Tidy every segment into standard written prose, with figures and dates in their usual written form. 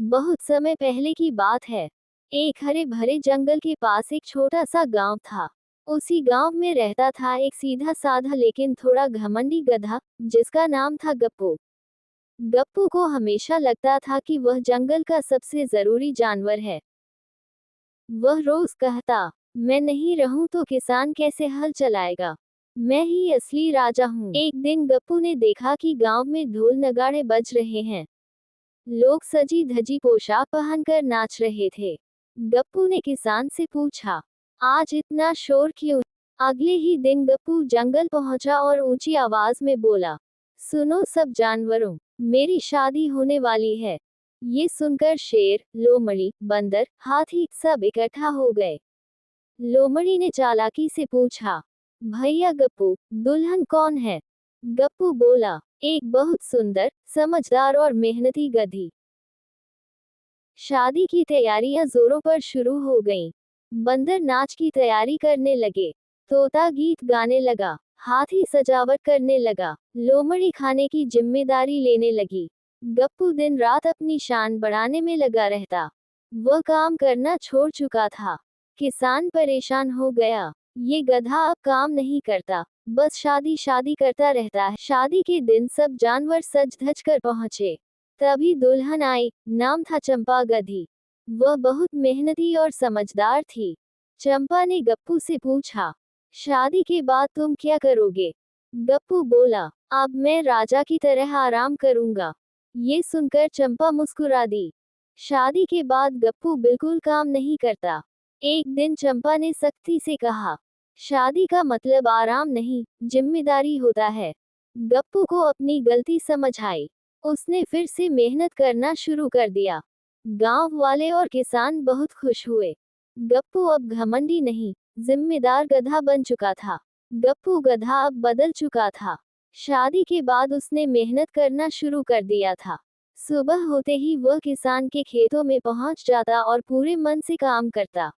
बहुत समय पहले की बात है। एक हरे भरे जंगल के पास एक छोटा सा गांव था। उसी गांव में रहता था एक सीधा साधा लेकिन थोड़ा घमंडी गधा, जिसका नाम था गप्पू। गप्पू को हमेशा लगता था कि वह जंगल का सबसे जरूरी जानवर है। वह रोज कहता, मैं नहीं रहूं तो किसान कैसे हल चलाएगा। मैं ही असली राजा हूँ। एक दिन गप्पू ने देखा कि गांव में ढोल नगाड़े बज रहे हैं। लोग सजी धजी पोशाक पहनकर नाच रहे थे। गप्पू ने किसान से पूछा, आज इतना शोर क्यों? अगले ही दिन गप्पू जंगल पहुंचा और ऊंची आवाज में बोला, सुनो सब जानवरों, मेरी शादी होने वाली है। ये सुनकर शेर, लोमड़ी, बंदर, हाथी सब इकट्ठा हो गए। लोमड़ी ने चालाकी से पूछा, भैया गप्पू, दुल्हन कौन है? गप्पू बोला, एक बहुत सुंदर, समझदार और मेहनती गधी। शादी की तैयारियां जोरों पर शुरू हो गईं। बंदर नाच की तैयारी करने लगे। तोता गीत गाने लगा। हाथी सजावट करने लगा। लोमड़ी खाने की जिम्मेदारी लेने लगी। गप्पू दिन रात अपनी शान बढ़ाने में लगा रहता। वह काम करना छोड़ चुका था। किसान परेशान हो गया। ये गधा अब काम नहीं करता, बस शादी शादी करता रहता है। शादी के दिन सब जानवर सज धज कर पहुंचे। तभी दुल्हन आई। नाम था चंपा गधी। वह बहुत मेहनती और समझदार थी। चंपा ने गप्पू से पूछा, शादी के बाद तुम क्या करोगे? गप्पू बोला, अब मैं राजा की तरह आराम करूंगा। ये सुनकर चंपा मुस्कुरा दी। शादी के बाद गप्पू बिल्कुल काम नहीं करता। एक दिन चंपा ने सख्ती से कहा, शादी का मतलब आराम नहीं, जिम्मेदारी होता है। गप्पू को अपनी गलती समझ आई। उसने फिर से मेहनत करना शुरू कर दिया। गांव वाले और किसान बहुत खुश हुए। गप्पू अब घमंडी नहीं, जिम्मेदार गधा बन चुका था। गप्पू गधा अब बदल चुका था। शादी के बाद उसने मेहनत करना शुरू कर दिया था। सुबह होते ही वह किसान के खेतों में पहुंच जाता और पूरे मन से काम करता।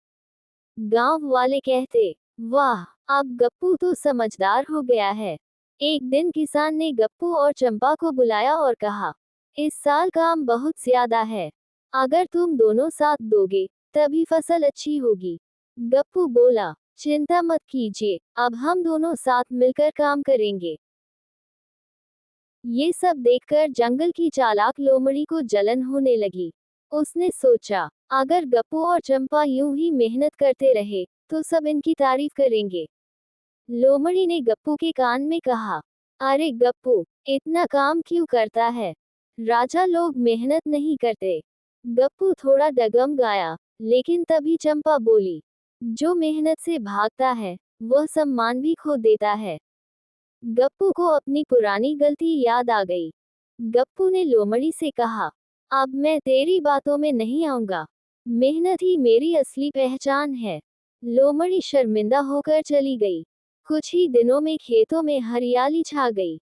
गांव वाले कहते, वाह, अब गप्पू तो समझदार हो गया है। एक दिन किसान ने गप्पू और चंपा को बुलाया और कहा, इस साल काम बहुत ज्यादा है। अगर तुम दोनों साथ दोगे, तभी फसल अच्छी होगी। गप्पू बोला, चिंता मत कीजिए, अब हम दोनों साथ मिलकर काम करेंगे। ये सब देखकर जंगल की चालाक लोमड़ी को जलन होने लगी। उसने सोचा, अगर गप्पू और चंपा यूं ही मेहनत करते रहे, तो सब इनकी तारीफ करेंगे। लोमड़ी ने गप्पू के कान में कहा, अरे गप्पू, इतना काम क्यों करता है? राजा लोग मेहनत नहीं करते। गप्पू थोड़ा डगमगाया, लेकिन तभी चंपा बोली, जो मेहनत से भागता है, वह सम्मान भी खो देता है। गप्पू को अपनी पुरानी गलती याद आ गई। गप्पू ने लोमड़ी से कहा, अब मैं तेरी बातों में नहीं आऊंगा। मेहनत ही मेरी असली पहचान है। लोमड़ी शर्मिंदा होकर चली गई। कुछ ही दिनों में खेतों में हरियाली छा गई।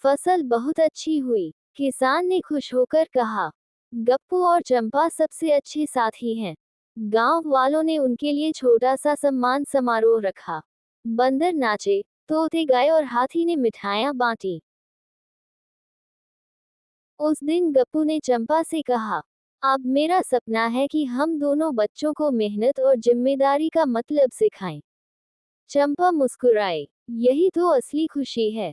फसल बहुत अच्छी हुई। किसान ने खुश होकर कहा, गप्पू और चंपा सबसे अच्छे साथी हैं। गांव वालों ने उनके लिए छोटा सा सम्मान समारोह रखा। बंदर नाचे, तोते गाए और हाथी ने मिठाइयां बांटी। उस दिन गप्पू ने चंपा से कहा, अब मेरा सपना है कि हम दोनों बच्चों को मेहनत और जिम्मेदारी का मतलब सिखाएं। चंपा मुस्कुराई, यही तो असली खुशी है।